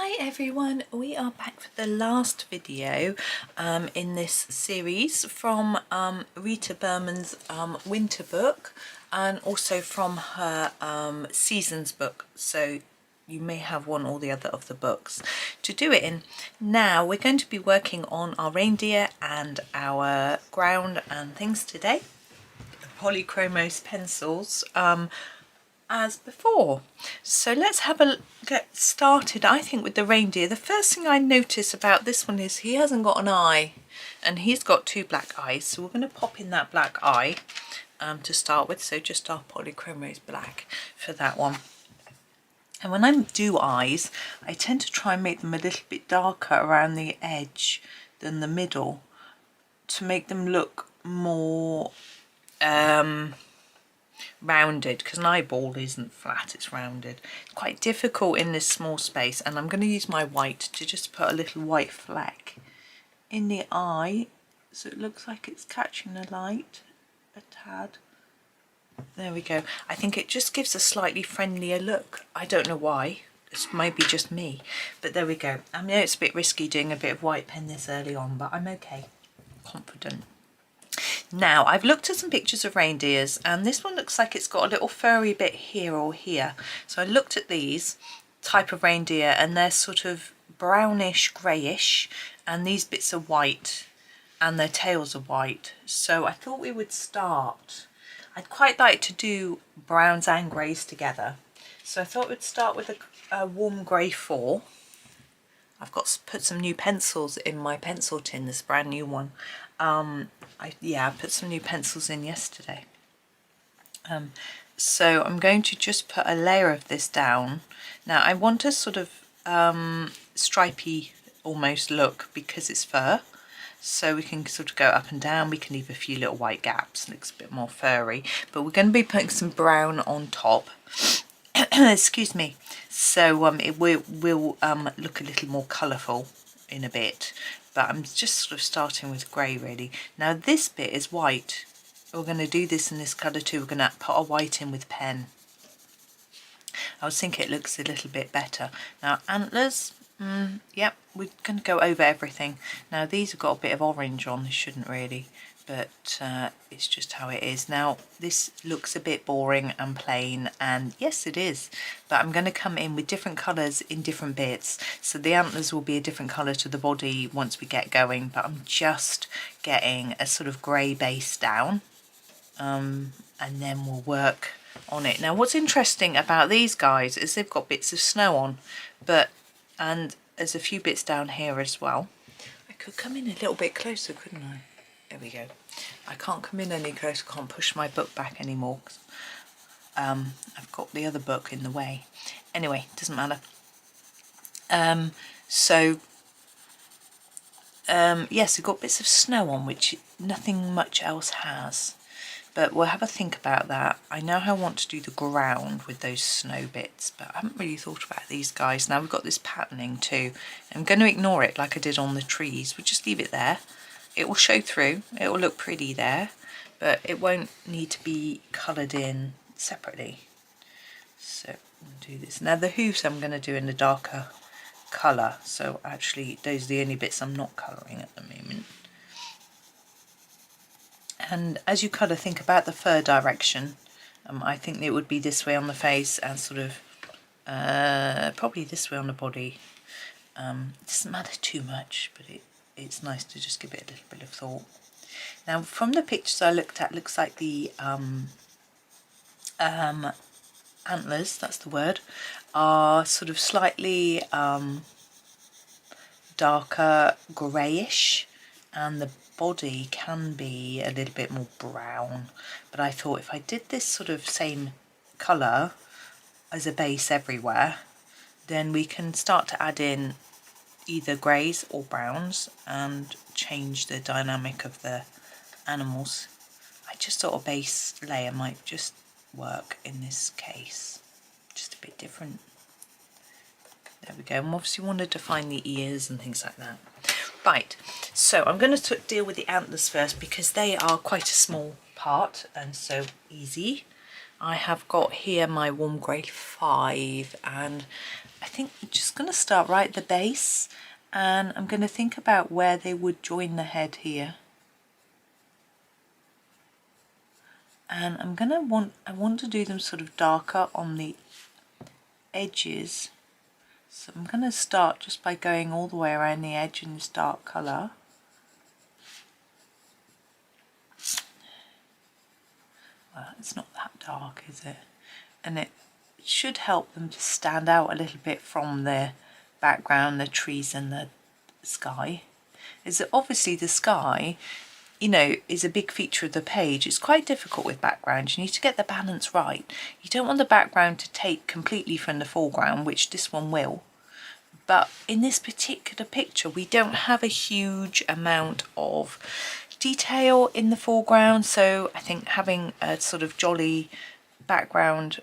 Hi everyone, we are back for the last video in this series from Rita Berman's winter book and also from her seasons book, so you may have one or the other of the books to do it in. Now we're going to be working on our reindeer and our ground and things today. The Polychromos pencils as before. So let's get started. I think with the reindeer, the first thing I notice about this one is he hasn't got an eye and he's got two black eyes, so we're going to pop in that black eye to start with, so just our Polychromos black for that one. And when I do eyes, I tend to try and make them a little bit darker around the edge than the middle to make them look more rounded, because an eyeball isn't flat, it's rounded. It's quite difficult in this small space, and I'm going to use my white to just put a little white fleck in the eye so it looks like it's catching the light a tad. There we go. I think it just gives a slightly friendlier look. I don't know why, it's maybe just me, but there we go. I know it's a bit risky doing a bit of white pen this early on, but I'm okay, confident. Now I've looked at some pictures of reindeers, and this one looks like it's got a little furry bit here or here. So I looked at these type of reindeer and they're sort of brownish greyish, and these bits are white and their tails are white. So I thought we would start, I'd quite like to do browns and greys together, so I thought we'd start with a warm grey 4. I've got put some new pencils in my pencil tin, this brand new one. I put some new pencils in yesterday. So I'm going to just put a layer of this down. Now I want a sort of stripy almost look because it's fur. So we can sort of go up and down. We can leave a few little white gaps. It looks a bit more furry. But we're going to be putting some brown on top. Excuse me. So it will look a little more colourful in a bit. But I'm just sort of starting with grey really. Now this bit is white. We're going to do this in this colour too. We're going to put a white in with pen. I was thinking it looks a little bit better. Now antlers, yep, we're going to go over everything. Now these have got a bit of orange on, they shouldn't really, but it's just how it is. Now this looks a bit boring and plain, and yes it is, but I'm going to come in with different colours in different bits. So the antlers will be a different colour to the body once we get going, but I'm just getting a sort of grey base down, and then we'll work on it. Now what's interesting about these guys is they've got bits of snow on, and there's a few bits down here as well. I could come in a little bit closer, couldn't I? There we go. I can't come in any closer, can't push my book back anymore. I've got the other book in the way. Anyway, doesn't matter. Yes, we've got bits of snow on, which nothing much else has. But we'll have a think about that. I know how I want to do the ground with those snow bits, but I haven't really thought about these guys. Now we've got this patterning too. I'm going to ignore it like I did on the trees. We'll just leave it there. It will show through. It will look pretty there, but it won't need to be coloured in separately. So we'll do this. Now the hooves I'm going to do in the darker colour. So actually those are the only bits I'm not colouring at the moment. And as you kind of think about the fur direction, I think it would be this way on the face and sort of probably this way on the body. It doesn't matter too much, but it's nice to just give it a little bit of thought. Now from the pictures I looked at, looks like the antlers, that's the word, are sort of slightly darker greyish, and the body can be a little bit more brown. But I thought if I did this sort of same colour as a base everywhere, then we can start to add in either greys or browns and change the dynamic of the animals. I just thought a base layer might just work in this case, just a bit different. There we go. And obviously want to define the ears and things like that. Right, so I'm going to deal with the antlers first because they are quite a small part and so easy. I have got here my warm grey 5, and I think I'm just going to start right at the base, and I'm going to think about where they would join the head here. And I want to do them sort of darker on the edges. So I'm going to start just by going all the way around the edge in this dark colour. Well, it's not that dark, is it? And it should help them to stand out a little bit from the background, the trees and the sky. Is that obviously the sky, you know, is a big feature of the page. It's quite difficult with background. You need to get the balance right. You don't want the background to take completely from the foreground, which this one will. But in this particular picture, we don't have a huge amount of detail in the foreground, so I think having a sort of jolly background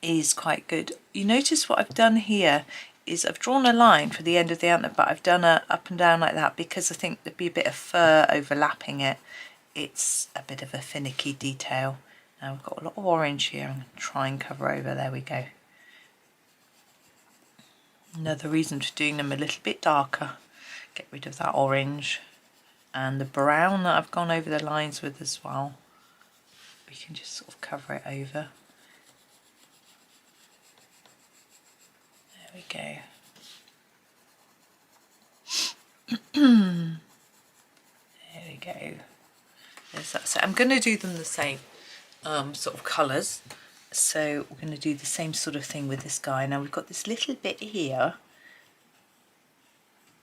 is quite good. You notice what I've done here is I've drawn a line for the end of the antler, but I've done a up and down like that because I think there'd be a bit of fur overlapping it. It's a bit of a finicky detail. Now we've got a lot of orange here. I'm going to try and cover over. There we go. Another reason for doing them a little bit darker. Get rid of that orange. And the brown that I've gone over the lines with as well, we can just sort of cover it over. There we go. There we go. There's that. So I'm going to do them the same sort of colours. So we're going to do the same sort of thing with this guy. Now we've got this little bit here,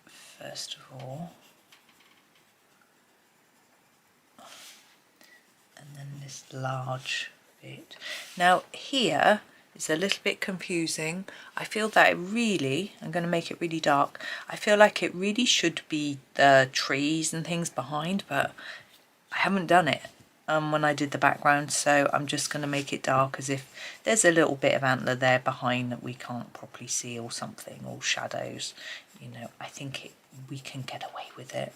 first of all. And then this large bit. Now here is a little bit confusing. I feel that it really, I'm going to make it really dark. I feel like it really should be the trees and things behind, but I haven't done it when I did the background, so I'm just going to make it dark as if there's a little bit of antler there behind that we can't properly see or something, or shadows. You know, I think we can get away with it.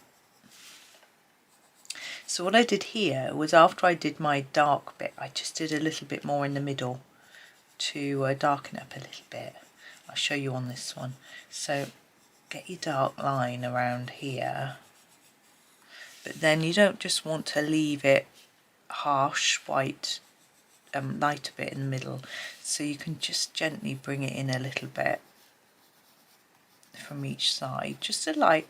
So what I did here was, after I did my dark bit, I just did a little bit more in the middle to darken up a little bit. I'll show you on this one. So get your dark line around here, but then you don't just want to leave it harsh white, lighter bit in the middle, so you can just gently bring it in a little bit from each side, just a light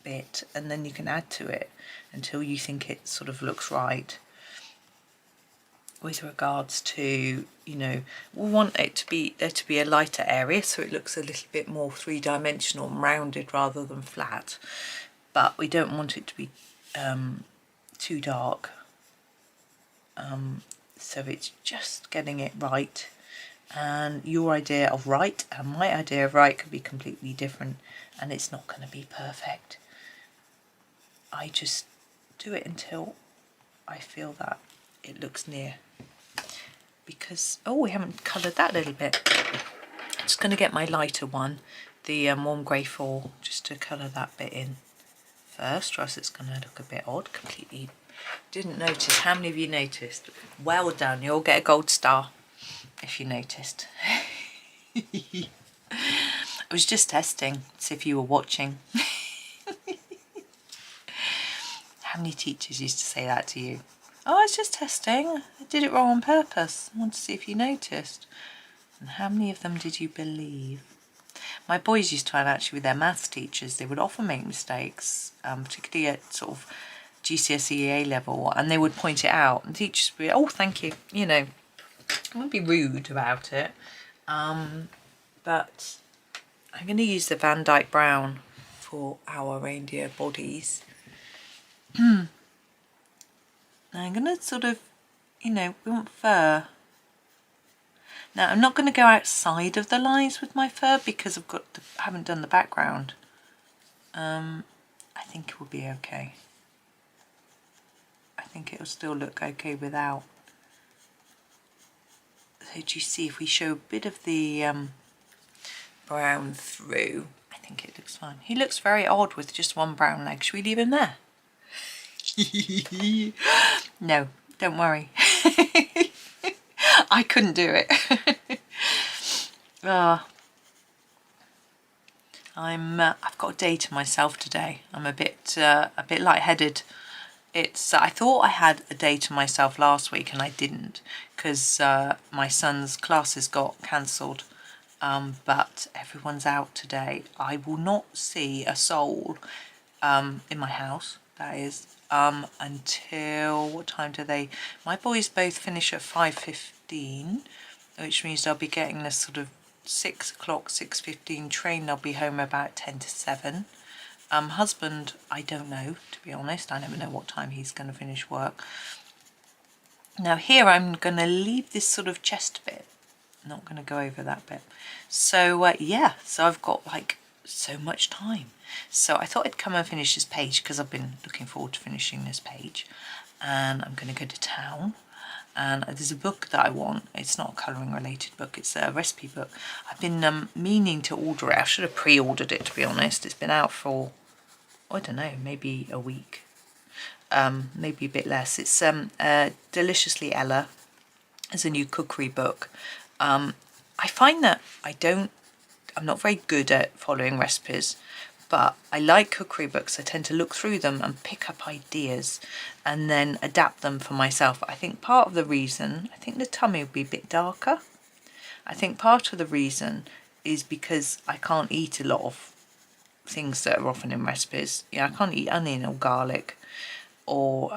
bit, and then you can add to it until you think it sort of looks right. With regards to, you know, we want it to be there to be a lighter area so it looks a little bit more three-dimensional and rounded rather than flat, but we don't want it to be too dark. So it's just getting it right, and your idea of right and my idea of right could be completely different, and it's not going to be perfect. I just do it until I feel that it looks near, because we haven't coloured that little bit. I'm just going to get my lighter one, the warm grey 4, just to colour that bit in first, or else it's going to look a bit odd. Completely didn't notice. How many of you noticed? Well done, you'll get a gold star if you noticed. I was just testing, see if you were watching. How many teachers used to say that to you? Oh, I was just testing, I did it wrong on purpose. I want to see if you noticed. And how many of them did you believe? My boys used to have, actually, with their maths teachers, they would often make mistakes, particularly at sort of GCSE A level, and they would point it out, and teachers would be, oh, thank you, you know, I wouldn't be rude about it. But I'm going to use the Van-Dyck brown for our reindeer bodies. Now I'm going to sort of, you know, we want fur. Now I'm not going to go outside of the lines with my fur because I haven't done the background. I think it will be okay. I think it'll still look okay without. So do you see, if we show a bit of the brown through, I think it looks fine. He looks very odd with just one brown leg. Should we leave him there? No, don't worry. I couldn't do it. I've got a day to myself today. I'm a bit lightheaded. I thought I had a day to myself last week and I didn't, because my son's classes got cancelled. But everyone's out today. I will not see a soul in my house, that is, until, what time do they, my boys both finish at 5:15, which means they'll be getting this sort of 6 o'clock, 6:15 train. They'll be home about 10 to 7. Husband, I don't know, to be honest. I never know what time he's going to finish work. Now here I'm going to leave this sort of chest bit. Not going to go over that bit. So yeah, so I've got like so much time. So I thought I'd come and finish this page because I've been looking forward to finishing this page. And I'm going to go to town. And there's a book that I want. It's not a colouring related book, it's a recipe book. I've been meaning to order it. I should have pre-ordered it, to be honest. It's been out for, I don't know, maybe a week. Maybe a bit less. It's Deliciously Ella. It's a new cookery book. I find that I'm not very good at following recipes, but I like cookery books. I tend to look through them and pick up ideas and then adapt them for myself. I think part of the reason, I think the tummy will be a bit darker. I think part of the reason is because I can't eat a lot of things that are often in recipes. Yeah, I can't eat onion or garlic or,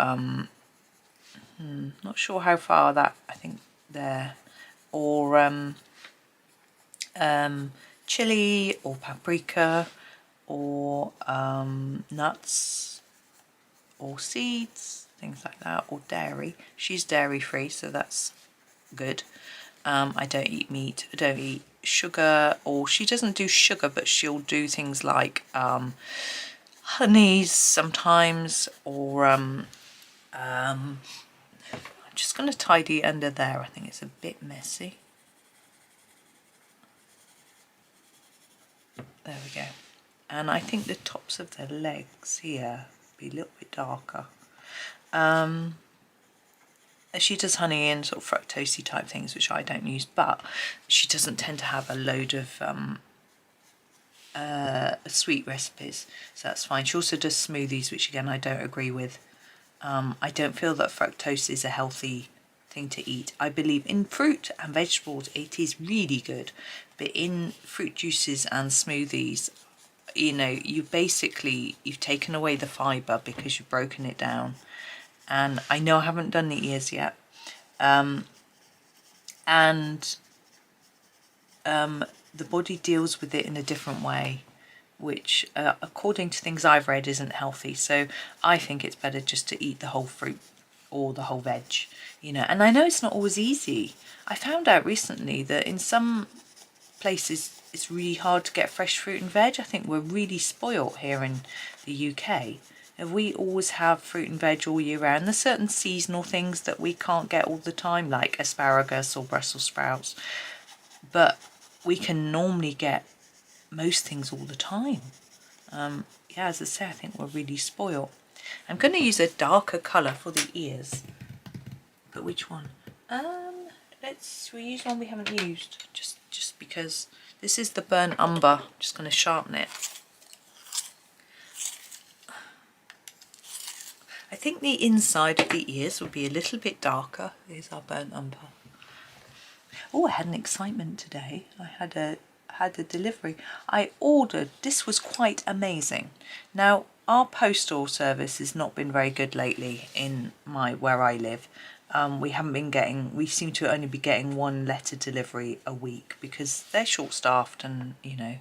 not sure how far that, I think there, or chili or paprika or nuts or seeds, things like that, or dairy. She's dairy free, so that's good. I don't eat meat, I don't eat sugar, or she doesn't do sugar, but she'll do things like honeys sometimes, or I'm just going to tidy under there. I think it's a bit messy. There we go. And I think the tops of the legs here be a little bit darker. She does honey and sort of fructosey type things, which I don't use, but she doesn't tend to have a load of sweet recipes, so that's fine. She also does smoothies, which again I don't agree with. I don't feel that fructose is a healthy thing to eat. I believe in fruit and vegetables it is really good, but in fruit juices and smoothies, you know, you've taken away the fibre because you've broken it down. And I know I haven't done the ears yet, the body deals with it in a different way, which according to things I've read isn't healthy. So I think it's better just to eat the whole fruit or the whole veg, you know. And I know it's not always easy. I found out recently that in some places it's really hard to get fresh fruit and veg. I think we're really spoilt here in the UK. We always have fruit and veg all year round. There's certain seasonal things that we can't get all the time, like asparagus or Brussels sprouts, but we can normally get most things all the time. Yeah, as I say, I think we're really spoiled. I'm going to use a darker colour for the ears, but which one? We'll use one we haven't used, just because this is the burnt umber. I'm just going to sharpen it. I think the inside of the ears will be a little bit darker. Here's our burnt umber. Oh, I had an excitement today. I had a delivery. I ordered, this was quite amazing. Now, our postal service has not been very good lately in where I live. We seem to only be getting one letter delivery a week because they're short-staffed, and you know,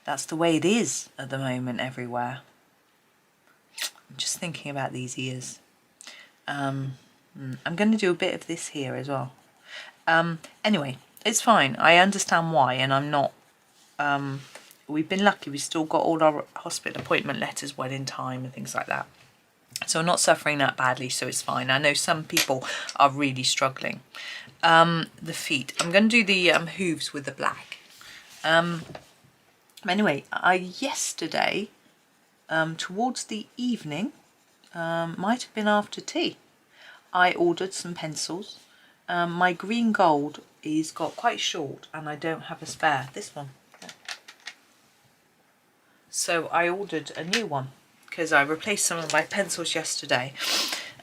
that's the way it is at the moment everywhere. I'm just thinking about these ears. I'm going to do a bit of this here as well. Anyway, it's fine. I understand why, and I'm not... we've been lucky. We've still got all our hospital appointment letters well in time and things like that. So I'm not suffering that badly, so it's fine. I know some people are really struggling. The feet. I'm going to do the hooves with the black. Anyway, yesterday... towards the evening, might have been after tea, I ordered some pencils My green gold is got quite short and I don't have a spare. This one. So I ordered a new one because I replaced some of my pencils yesterday.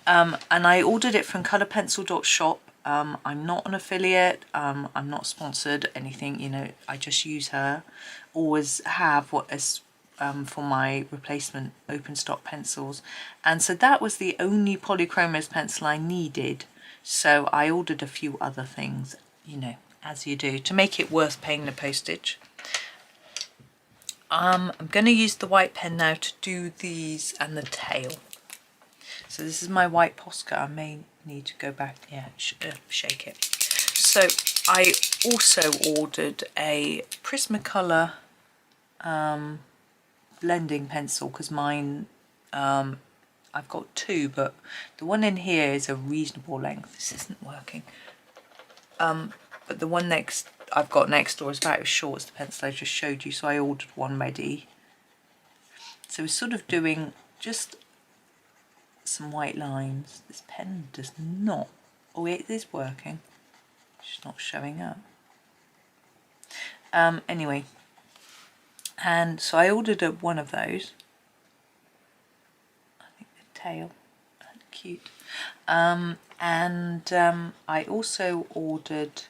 And I ordered it from colourpencil.shop. I'm not an affiliate, I'm not sponsored, anything, you know, I just use her. Always have what is for my replacement open stock pencils. And so that was the only Polychromos pencil I needed. So I ordered a few other things, you know, as you do, to make it worth paying the postage. I'm going to use the white pen now to do these and the tail. So this is my white Posca. I may need to go back, yeah, shake it. So I also ordered a Prismacolor blending pencil because mine, I've got two, but the one in here is a reasonable length. This isn't working. But the one I've got next door is about as short as the pencil I just showed you, so I ordered one ready. So we're sort of doing just some white lines. This pen does not, oh it is working, it's just not showing up. Anyway, and so I ordered one of those. I think the tail, cute. I also ordered,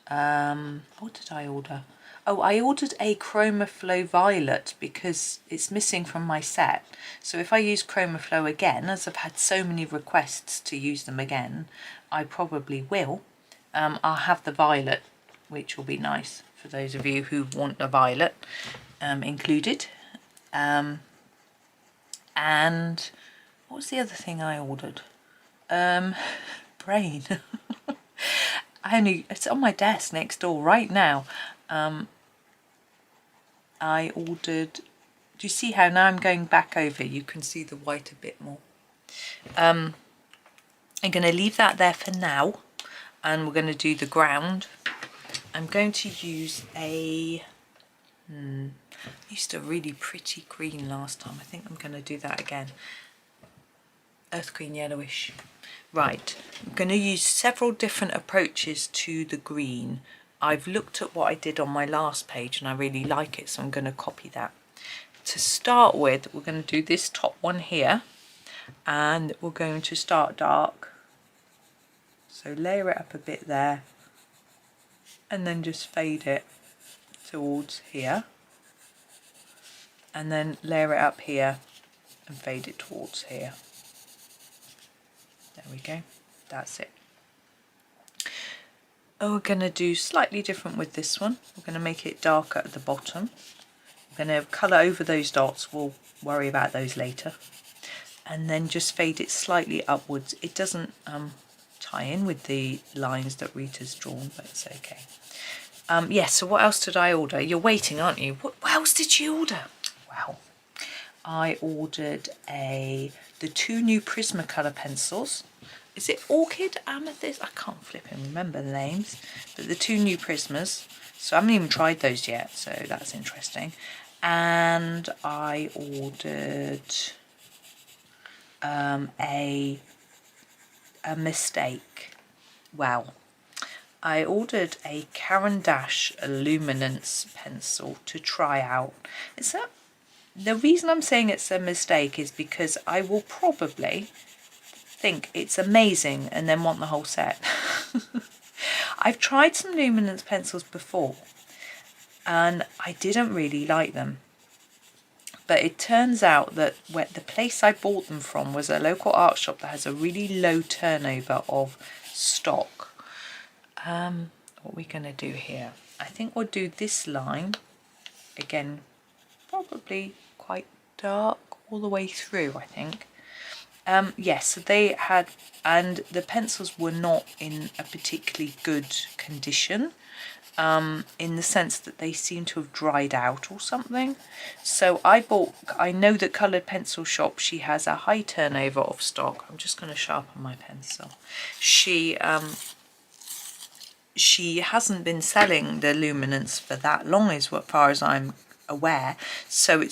what did I order? Oh, I ordered a Chromaflow Violet because it's missing from my set. So if I use Chromaflow again, as I've had so many requests to use them again, I probably will. I'll have the violet, which will be nice for those of you who want a violet included. And what was the other thing I ordered? Brain. It's on my desk next door right now. I ordered, do you see how now I'm going back over, you can see the white a bit more. I'm going to leave that there for now, and we're going to do the ground. I'm going to use I used a really pretty green last time. I think I'm going to do that again. Earth green yellowish. Right, I'm going to use several different approaches to the green. I've looked at what I did on my last page and I really like it, so I'm going to copy that. To start with, we're going to do this top one here, and we're going to start dark. So layer it up a bit there, and then just fade it towards here, and then layer it up here and fade it towards here. There we go, that's it. Oh, we're going to do slightly different with this one. We're going to make it darker at the bottom. We're going to colour over those dots, we'll worry about those later. And then just fade it slightly upwards. It doesn't tie in with the lines that Rita's drawn, but it's okay. Yes, so what else did I order? You're waiting, aren't you? What else did you order? Well, I ordered the two new Prismacolor pencils. Is it Orchid, Amethyst? I can't flip and remember the names, but the two new Prismas. So I haven't even tried those yet, so that's interesting. And I ordered a mistake. Wow. I ordered a Caran d'Ache Luminance pencil to try out. The reason I'm saying it's a mistake is because I will probably think it's amazing and then want the whole set. I've tried some Luminance pencils before and I didn't really like them, but it turns out that the place I bought them from was a local art shop that has a really low turnover of stock. What are we going to do here? I think we'll do this line again, probably quite dark all the way through, I think. Yes, so they had, and the pencils were not in a particularly good condition, in the sense that they seem to have dried out or something. So I know that Coloured Pencil Shop, she has a high turnover of stock. I'm just going to sharpen my pencil. She hasn't been selling the Luminance for that long, as far as I'm aware. So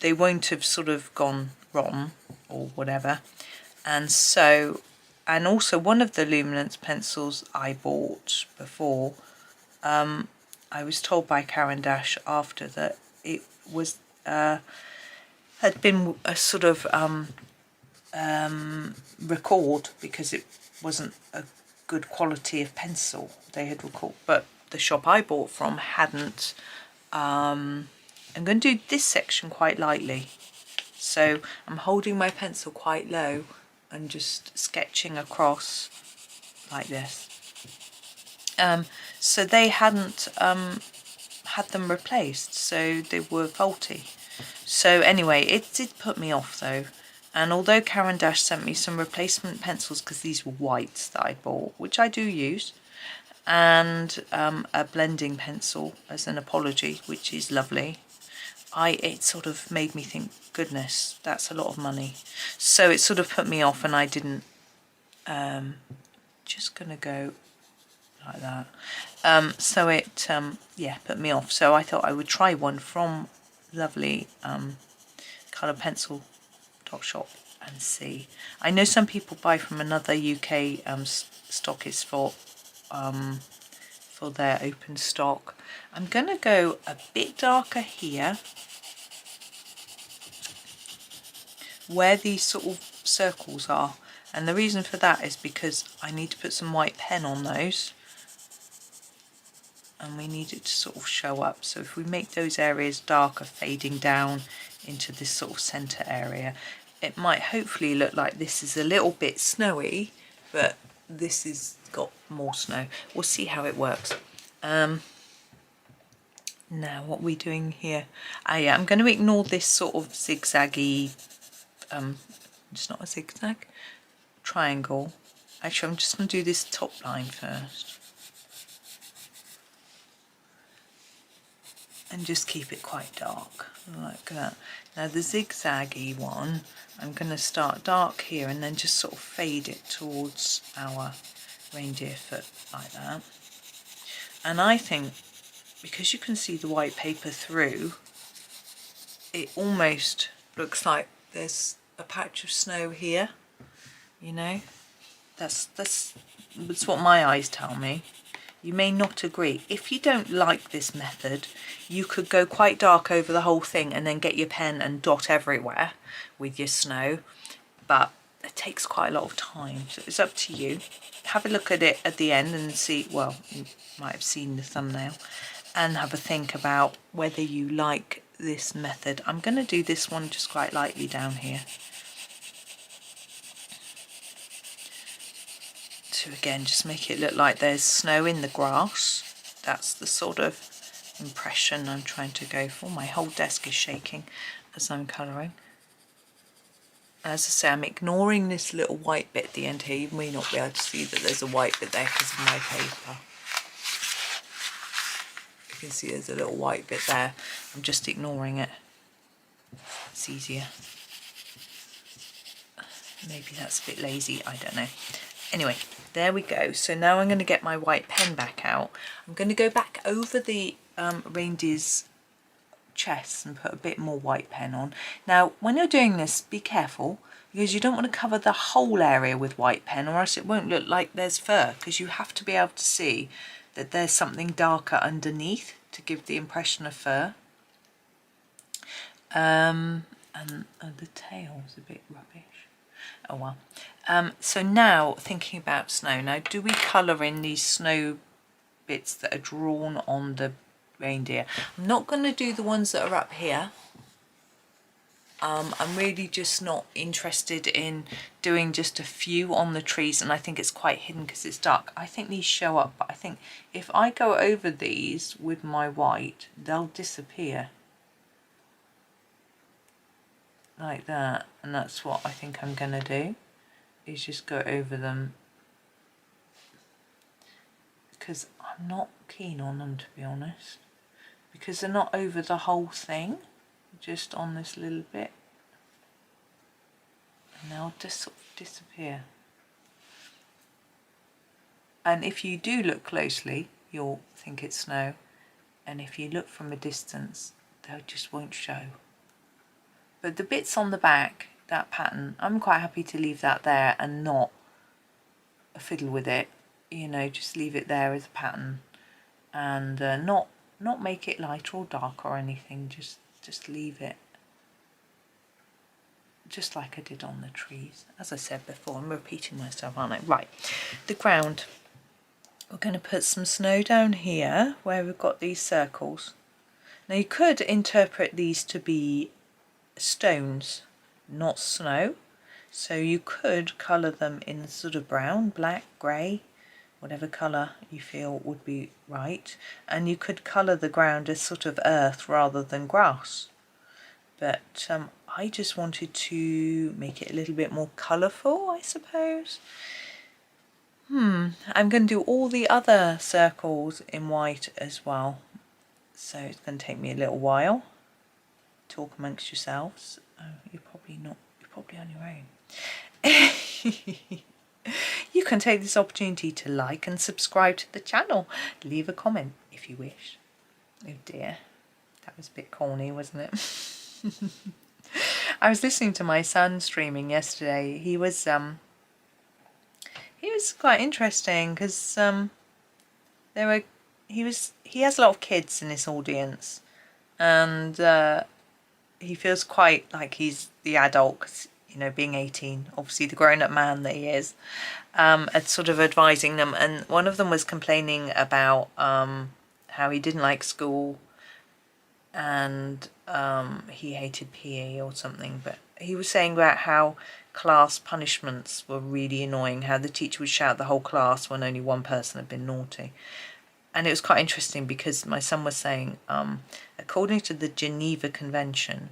they won't have sort of gone rotten or whatever, and so and also one of the Luminance pencils I bought before, I was told by Caran d'Ache after that it was had been a sort of record because it wasn't a good quality of pencil they had recalled, but the shop I bought from hadn't. I'm going to do this section quite lightly, so I'm holding my pencil quite low and just sketching across like this. So they hadn't had them replaced, so they were faulty. So anyway, it did put me off though. And although Caran d'Ache sent me some replacement pencils, because these were whites that I bought, which I do use, and a blending pencil as an apology, which is lovely, it sort of made me think, goodness, that's a lot of money. So it sort of put me off, and I didn't. Just gonna go like that. So it yeah, put me off. So I thought I would try one from lovely colour pencil shop and see. I know some people buy from another UK stockist for their open stock. I'm going to go a bit darker here where these sort of circles are, and the reason for that is because I need to put some white pen on those, and we need it to sort of show up. So if we make those areas darker, fading down into this sort of centre area, it might hopefully look like this is a little bit snowy, but this has got more snow. We'll see how it works. Now what are we doing here? Yeah, I'm going to ignore this sort of zigzaggy, it's not a zigzag, triangle. Actually, I'm just going to do this top line first. And just keep it quite dark, like that. Now the zigzaggy one, I'm going to start dark here and then just sort of fade it towards our reindeer foot like that. And I think, because you can see the white paper through, it almost looks like there's a patch of snow here, you know. That's what my eyes tell me. You may not agree. If you don't like this method, you could go quite dark over the whole thing and then get your pen and dot everywhere with your snow, but it takes quite a lot of time, so it's up to you. Have a look at it at the end and see, well, you might have seen the thumbnail, and have a think about whether you like this method. I'm going to do this one just quite lightly down here. To again just make it look like there's snow in the grass. That's the sort of impression I'm trying to go for. My whole desk is shaking as I'm colouring. As I say, I'm ignoring this little white bit at the end here. You may not be able to see that there's a white bit there because of my paper. You can see there's a little white bit there. I'm just ignoring it. It's easier. Maybe that's a bit lazy, I don't know. Anyway, there we go. So now I'm going to get my white pen back out. I'm going to go back over the reindeer's chest and put a bit more white pen on. Now, when you're doing this, be careful, because you don't want to cover the whole area with white pen, or else it won't look like there's fur, because you have to be able to see that there's something darker underneath to give the impression of fur. And the tail is a bit rubbish. Oh well. So now thinking about snow. Now, do we colour in these snow bits that are drawn on the reindeer? I'm not going to do the ones that are up here. I'm really just not interested in doing just a few on the trees, and I think it's quite hidden because it's dark. I think these show up, but I think if I go over these with my white, they'll disappear. Like that, and that's what I think I'm going to do, is just go over them, because I'm not keen on them, to be honest, because they're not over the whole thing, just on this little bit, and they'll just sort of disappear. And if you do look closely, you'll think it's snow, and if you look from a distance, they just won't show. But the bits on the back, that pattern, I'm quite happy to leave that there and not fiddle with it, you know, just leave it there as a pattern, and not make it lighter or dark or anything, just leave it just like I did on the trees. As I said before, I'm repeating myself, aren't I? Right, the ground. We're going to put some snow down here where we've got these circles. Now you could interpret these to be stones, not snow. So you could colour them in sort of brown, black, grey, whatever colour you feel would be right. And you could colour the ground as sort of earth rather than grass. But I just wanted to make it a little bit more colourful, I suppose. I'm going to do all the other circles in white as well. So it's going to take me a little while. Talk amongst yourselves. Oh, you're probably not. You're probably on your own. You can take this opportunity to like and subscribe to the channel. Leave a comment if you wish. Oh dear, that was a bit corny, wasn't it? I was listening to my son streaming yesterday. He was quite interesting because he has a lot of kids in his audience, and he feels quite like he's the adult, 'cause, you know, being 18, obviously the grown-up man that he is, at sort of advising them. And one of them was complaining about how he didn't like school, and he hated PE or something. But he was saying about how class punishments were really annoying, how the teacher would shout the whole class when only one person had been naughty. And it was quite interesting because my son was saying, according to the Geneva Convention,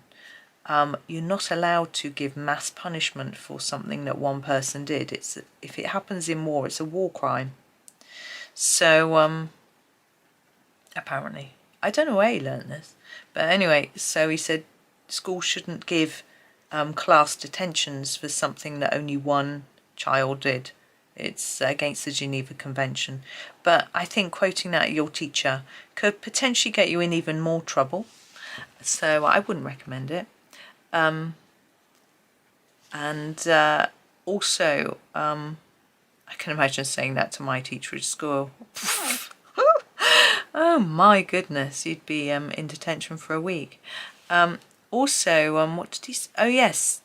you're not allowed to give mass punishment for something that one person did. If it happens in war, it's a war crime. So apparently, I don't know where he learnt this, but anyway, so he said schools shouldn't give class detentions for something that only one child did. It's against the Geneva Convention. But I think quoting that at your teacher could potentially get you in even more trouble. So I wouldn't recommend it. Also, I can imagine saying that to my teacher at school. Oh my goodness, you'd be in detention for a week. Also, what did he say? Oh yes,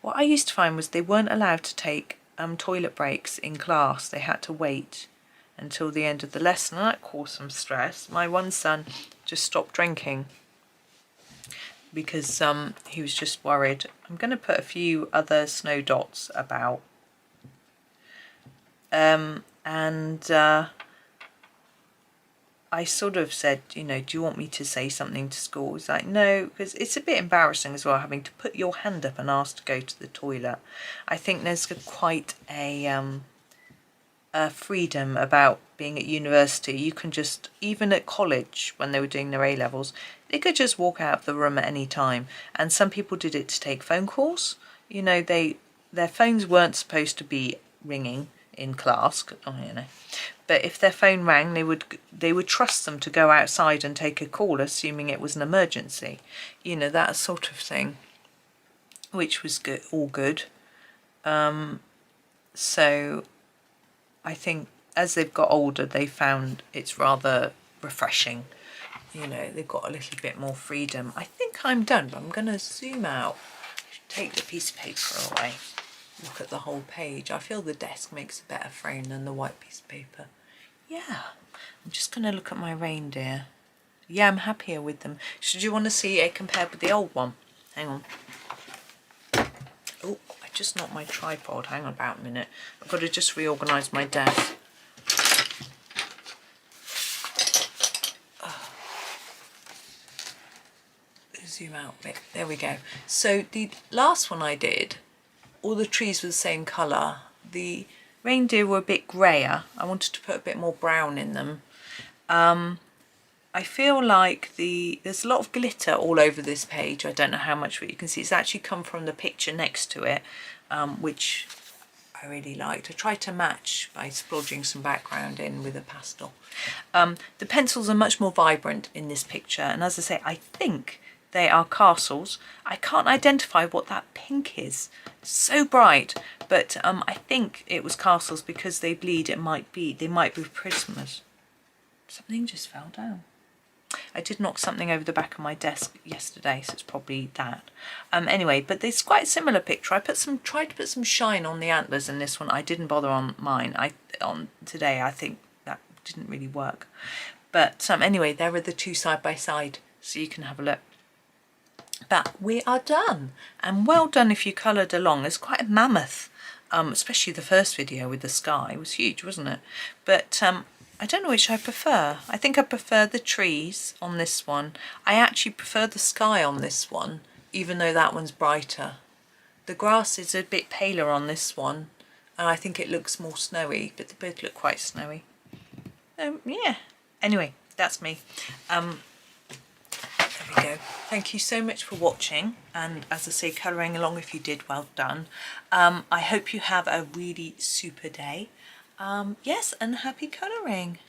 what I used to find was they weren't allowed to take toilet breaks in class. They had to wait until the end of the lesson, and that caused some stress. My one son just stopped drinking because he was just worried. I'm going to put a few other snow dots about, I sort of said, you know, do you want me to say something to school? He's like, no, because it's a bit embarrassing as well, having to put your hand up and ask to go to the toilet. I think there's quite a freedom about being at university. You can just, even at college, when they were doing their A-levels, they could just walk out of the room at any time. And some people did it to take phone calls. You know, their phones weren't supposed to be ringing in class, you know. But if their phone rang, they would trust them to go outside and take a call, assuming it was an emergency. You know, that sort of thing, which was good, all good. So I think as they've got older, they found it's rather refreshing. You know, they've got a little bit more freedom. I think I'm done, but I'm going to zoom out. Take the piece of paper away. Look at the whole page. I feel the desk makes a better frame than the white piece of paper. Yeah, I'm just going to look at my reindeer. Yeah, I'm happier with them. Should you want to see it compared with the old one? Hang on. Oh, I just knocked my tripod. Hang on about a minute. I've got to just reorganise my desk. Zoom out a bit. There we go. So the last one I did, all the trees were the same colour. The reindeer were a bit greyer. I wanted to put a bit more brown in them. I feel like there's a lot of glitter all over this page. I don't know how much of it you can see. It's actually come from the picture next to it, which I really liked. I tried to match by splodging some background in with a pastel. The pencils are much more vibrant in this picture, and as I say, I think They are castles. I can't identify what that pink is. It's so bright, but I think it was castles because they bleed. They might be prismas. Something just fell down. I did knock something over the back of my desk yesterday, so it's probably that. Anyway, but it's quite a similar picture. I tried to put some shine on the antlers in this one. I didn't bother on mine. On today, I think that didn't really work. But anyway, there are the two side by side, so you can have a look. But we are done, and well done if you coloured along. It's quite a mammoth, especially the first video with the sky. It was huge, wasn't it? But I don't know which I prefer. I think I prefer the trees on this one. I actually prefer the sky on this one, even though that one's brighter. The grass is a bit paler on this one, and I think it looks more snowy, but the birds look quite snowy. Yeah. Anyway, that's me. There we go. Thank you so much for watching, and as I say, colouring along if you did, well done. I hope you have a really super day. Yes, and happy colouring.